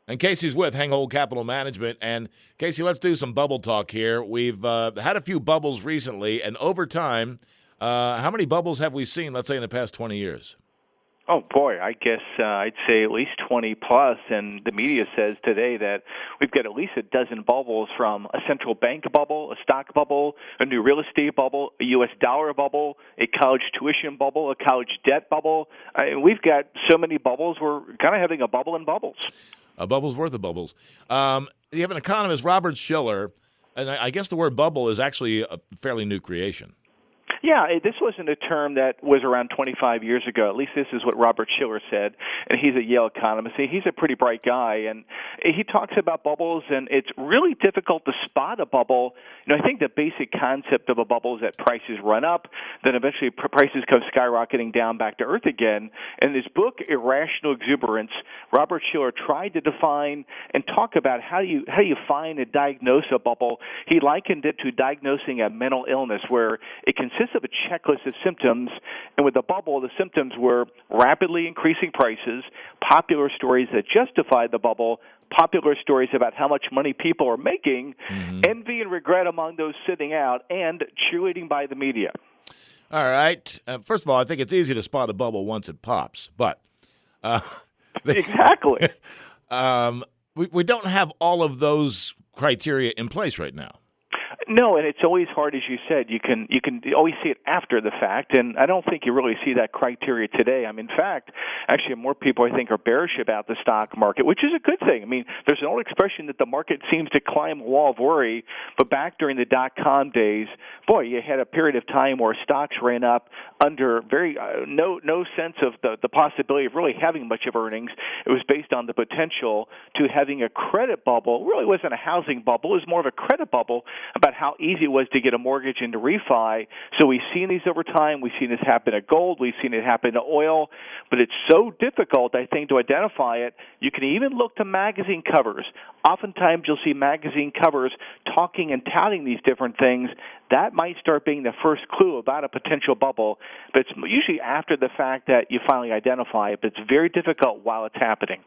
And Casey's with Hanghold Capital Management. And Casey, let's do some bubble talk here. We've had a few bubbles recently, and over time, how many bubbles have we seen, let's say, in the past 20 years? Oh boy, I guess I'd say at least 20 plus, and the media says today that we've got at least a dozen bubbles, from a central bank bubble, a stock bubble, a new real estate bubble, a U.S. dollar bubble, a college tuition bubble, a college debt bubble. We've got so many bubbles, we're kind of having a bubble in bubbles. A bubble's worth of bubbles. You have an economist, Robert Shiller, and I guess the word bubble is actually a fairly new creation. Yeah, this wasn't a term that was around 25 years ago. At least this is what Robert Shiller said, and he's a Yale economist. He's a pretty bright guy, and he talks about bubbles, and it's really difficult to spot a bubble. I think the basic concept of a bubble is that prices run up, then eventually prices come skyrocketing down back to earth again. In his book, Irrational Exuberance, Robert Shiller tried to define and talk about how you find and diagnose a bubble. He likened it to diagnosing a mental illness, where it consists of a checklist of symptoms, and with the bubble, the symptoms were rapidly increasing prices, popular stories that justify the bubble, popular stories about how much money people are making, envy and regret among those sitting out, and cheerleading by the media. All right. First of all, I think it's easy to spot a bubble once it pops, but exactly. We don't have all of those criteria in place right now. No, and it's always hard, as you said. You can always see it after the fact, and I don't think you really see that criteria today. In fact, actually, more people, I think, are bearish about the stock market, which is a good thing. There's an old expression that the market seems to climb a wall of worry, but back during the dot-com days, boy, you had a period of time where stocks ran up under very no sense of the possibility of really having much of earnings. It was based on the potential to having a credit bubble. It really wasn't a housing bubble. It was more of a credit bubble about how easy it was to get a mortgage and to refi. So we've seen these over time. We've seen this happen to gold. We've seen it happen to oil. But it's so difficult, I think, to identify it. You can even look to magazine covers. Oftentimes you'll see magazine covers talking and touting these different things. That might start being the first clue about a potential bubble. But it's usually after the fact that you finally identify it. But it's very difficult while it's happening.